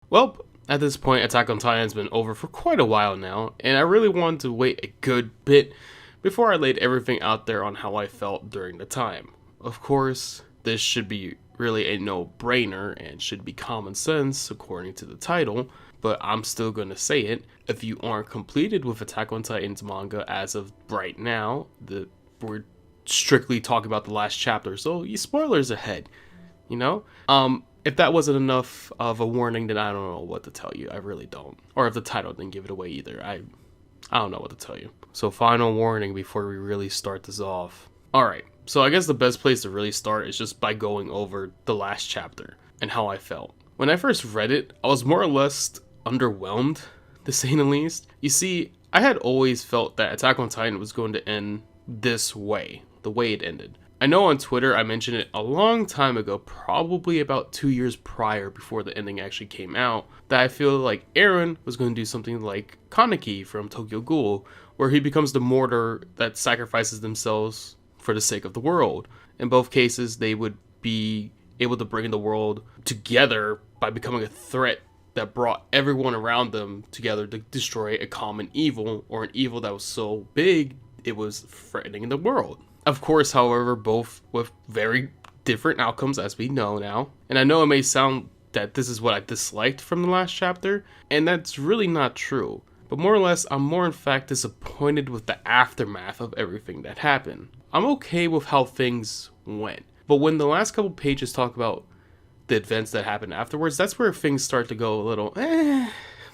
Well, at this point, Attack on Titan's been over for quite a while now, and I really wanted to wait a good bit before I laid everything out there on how I felt during the time. Of course, this should be really a no-brainer and should be common sense according to the title, but I'm still gonna say it. If you aren't completed with Attack on Titan's manga as of right now, we're strictly talking about the last chapter, so spoilers ahead, you know? If that wasn't enough of a warning, then I don't know what to tell you. I really don't. Or if the title didn't give it away either. I don't know what to tell you. So final warning before we really start this off. Alright, so I guess the best place to really start is just by going over the last chapter and how I felt. When I first read it, I was more or less underwhelmed, to say the least. You see, I had always felt that Attack on Titan was going to end this way, the way it ended. I know on Twitter I mentioned it a long time ago, probably about 2 years prior before the ending actually came out, that I feel like Eren was going to do something like Kaneki from Tokyo Ghoul, where he becomes the mortar that sacrifices themselves for the sake of the world. In both cases, they would be able to bring the world together by becoming a threat that brought everyone around them together to destroy a common evil, or an evil that was so big it was threatening the world. Of course, however, both with very different outcomes as we know now. And I know it may sound that this is what I disliked from the last chapter, and that's really not true. But more or less, I'm more in fact disappointed with the aftermath of everything that happened. I'm okay with how things went. But when the last couple pages talk about the events that happened afterwards, that's where things start to go a little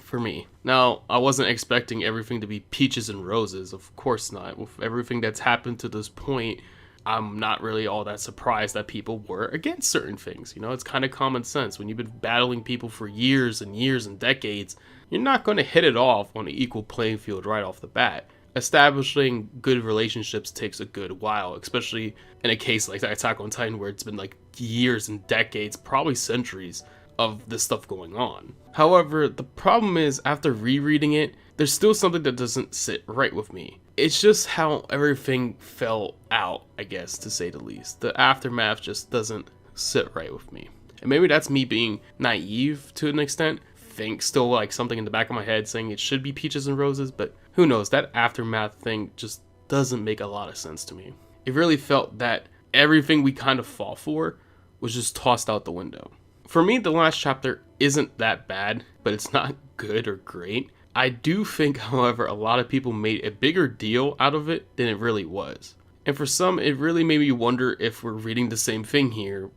for me. Now, I wasn't expecting everything to be peaches and roses, of course not. With everything that's happened to this point, I'm not really all that surprised that people were against certain things. You know, it's kind of common sense. When you've been battling people for years and years and decades, you're not going to hit it off on an equal playing field right off the bat. Establishing good relationships takes a good while, especially in a case like Attack on Titan where it's been like years and decades, probably centuries, of this stuff going on. However, the problem is, after rereading it, there's still something that doesn't sit right with me. It's just how everything fell out, I guess, to say the least. The aftermath just doesn't sit right with me. And maybe that's me being naive to an extent. Think still like something in the back of my head saying it should be peaches and roses, but who knows, that aftermath thing just doesn't make a lot of sense to me. It really felt that everything we kind of fought for was just tossed out the window. For me, the last chapter isn't that bad, but it's not good or great. I do think, however, a lot of people made a bigger deal out of it than it really was. And for some, it really made me wonder if we're reading the same thing here,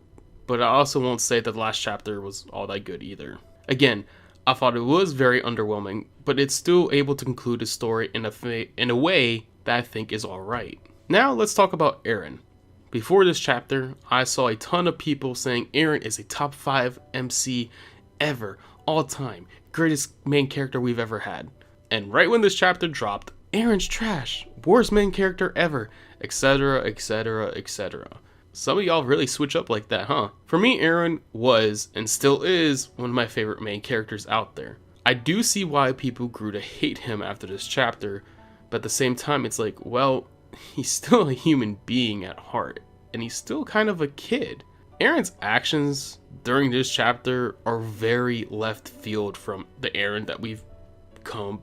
but I also won't say that the last chapter was all that good either. Again, I thought it was very underwhelming, but it's still able to conclude the story in a way that I think is alright. Now let's talk about Eren. Before this chapter, I saw a ton of people saying Eren is a top 5 MC ever, all time, greatest main character we've ever had. And right when this chapter dropped, Eren's trash, worst main character ever, etc, etc, etc. Some of y'all really switch up like that, huh? For me, Eren was, and still is, one of my favorite main characters out there. I do see why people grew to hate him after this chapter, but at the same time, it's like, well, he's still a human being at heart, and he's still kind of a kid. Eren's actions during this chapter are very left field from the Eren that we've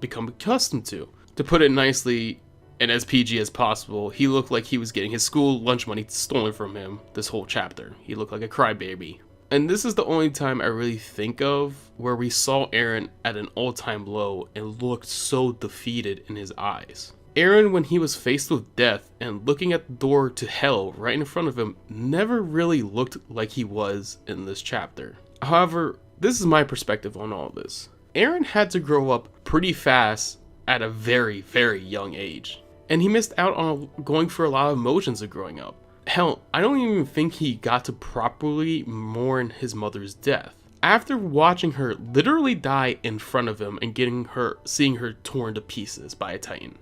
become accustomed to. To put it nicely, and as PG as possible, he looked like he was getting his school lunch money stolen from him this whole chapter. He looked like a crybaby. And this is the only time I really think of where we saw Eren at an all-time low and looked so defeated in his eyes. Eren, when he was faced with death and looking at the door to hell right in front of him, never really looked like he was in this chapter. However, this is my perspective on all this. Eren had to grow up pretty fast at a very, very young age. And he missed out on going through a lot of emotions of growing up. Hell, I don't even think he got to properly mourn his mother's death. After watching her literally die in front of him and seeing her torn to pieces by a Titan,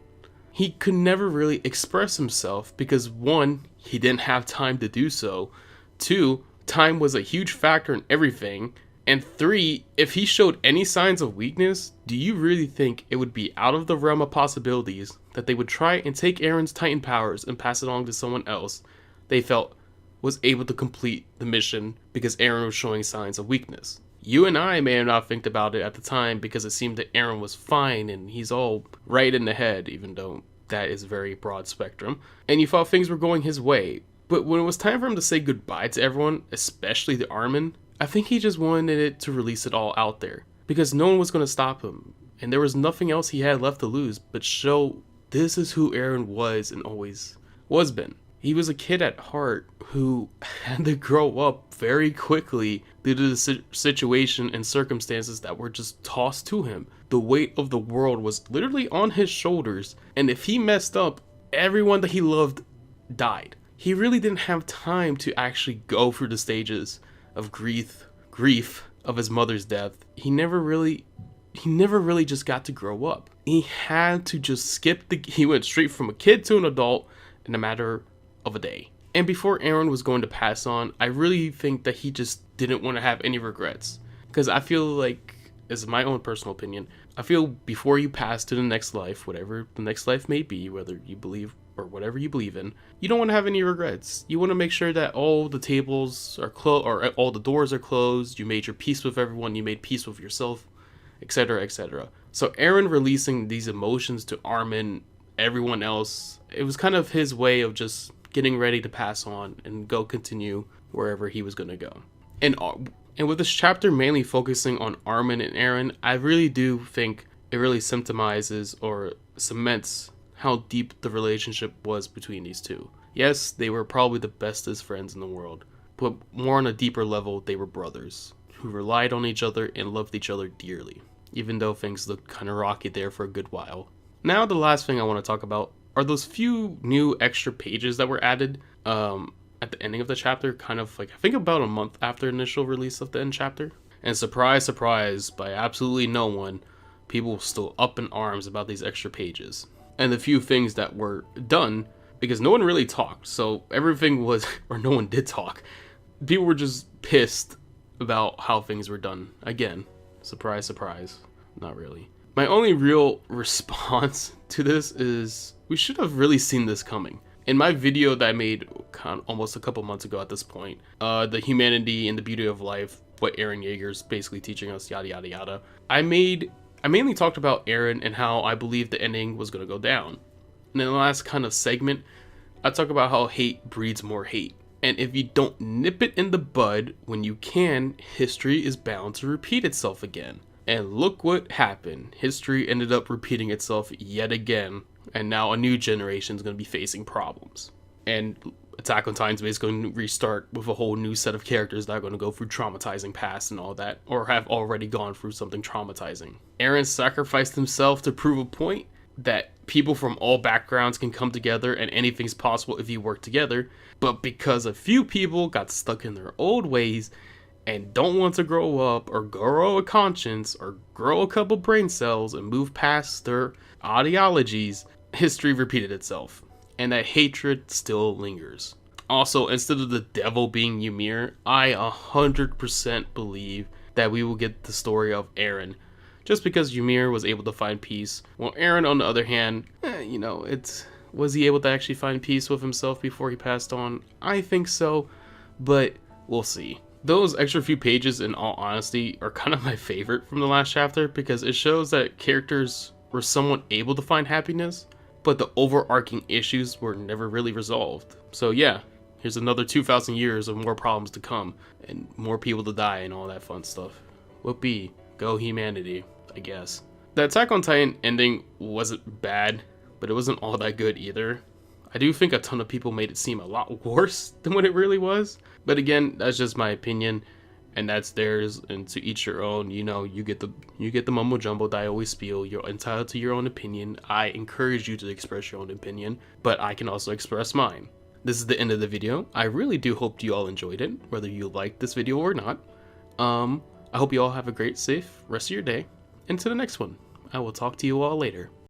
he could never really express himself because 1, he didn't have time to do so, 2, time was a huge factor in everything, and 3, if he showed any signs of weakness, do you really think it would be out of the realm of possibilities that they would try and take Eren's Titan powers and pass it on to someone else they felt was able to complete the mission because Eren was showing signs of weakness? You and I may have not think about it at the time because it seemed that Eren was fine and he's all right in the head, even though that is very broad spectrum. And you thought things were going his way. But when it was time for him to say goodbye to everyone, especially the Armin, I think he just wanted it to release it all out there. Because no one was going to stop him. And there was nothing else he had left to lose but show this is who Eren was and always was been. He was a kid at heart who had to grow up very quickly due to the situation and circumstances that were just tossed to him. The weight of the world was literally on his shoulders, and if he messed up, everyone that he loved died. He really didn't have time to actually go through the stages of grief of his mother's death. He never really just got to grow up. He had to just he went straight from a kid to an adult in a matter of a day. And before Eren was going to pass on, I really think that he just didn't want to have any regrets. Because I feel like, as my own personal opinion, I feel before you pass to the next life, whatever the next life may be, whether you believe or whatever you believe in, you don't want to have any regrets. You want to make sure that all the tables are closed, or all the doors are closed, you made your peace with everyone, you made peace with yourself, etc., etc. So Eren releasing these emotions to Armin, everyone else, it was kind of his way of just getting ready to pass on and go continue wherever he was going to go. And with this chapter mainly focusing on Armin and Eren, I really do think it really symptomizes or cements how deep the relationship was between these two. Yes, they were probably the bestest friends in the world, but more on a deeper level, they were brothers who relied on each other and loved each other dearly, even though things looked kind of rocky there for a good while. Now the last thing I want to talk about are those few new extra pages that were added at the ending of the chapter, kind of like I think about a month after initial release of the end chapter. And surprise, surprise, by absolutely no one, people were still up in arms about these extra pages. And the few things that were done, because no one really talked, so everything was, or no one did talk. People were just pissed about how things were done. Again, surprise, surprise, not really. My only real response to this is we should have really seen this coming. In my video that I made almost a couple months ago at this point, the humanity and the beauty of life, what Eren Yeager's basically teaching us, yada yada yada, I mainly talked about Eren and how I believe the ending was going to go down. And in the last kind of segment, I talk about how hate breeds more hate. And if you don't nip it in the bud when you can, history is bound to repeat itself again. And look what happened. History ended up repeating itself yet again. And now a new generation is going to be facing problems. And Attack on Titan is going to restart with a whole new set of characters that are going to go through traumatizing past and all that. Or have already gone through something traumatizing. Eren sacrificed himself to prove a point that people from all backgrounds can come together and anything's possible if you work together. But because a few people got stuck in their old ways and don't want to grow up or grow a conscience or grow a couple brain cells and move past their ideologies, history repeated itself. And that hatred still lingers. Also, instead of the devil being Ymir, I 100% believe that we will get the story of Eren. Just because Ymir was able to find peace, while Eren, on the other hand, was he able to actually find peace with himself before he passed on? I think so, but we'll see. Those extra few pages, in all honesty, are kind of my favorite from the last chapter because it shows that characters were somewhat able to find happiness, but the overarching issues were never really resolved. So yeah, here's another 2,000 years of more problems to come, and more people to die and all that fun stuff. Whoopee, go humanity, I guess. The Attack on Titan ending wasn't bad, but it wasn't all that good either. I do think a ton of people made it seem a lot worse than what it really was. But again, that's just my opinion, and that's theirs, and to each your own. You know, you get the mumbo jumbo that I always spiel. You're entitled to your own opinion. I encourage you to express your own opinion, but I can also express mine. This is the end of the video. I really do hope you all enjoyed it, whether you liked this video or not. I hope you all have a great, safe rest of your day, and to the next one. I will talk to you all later.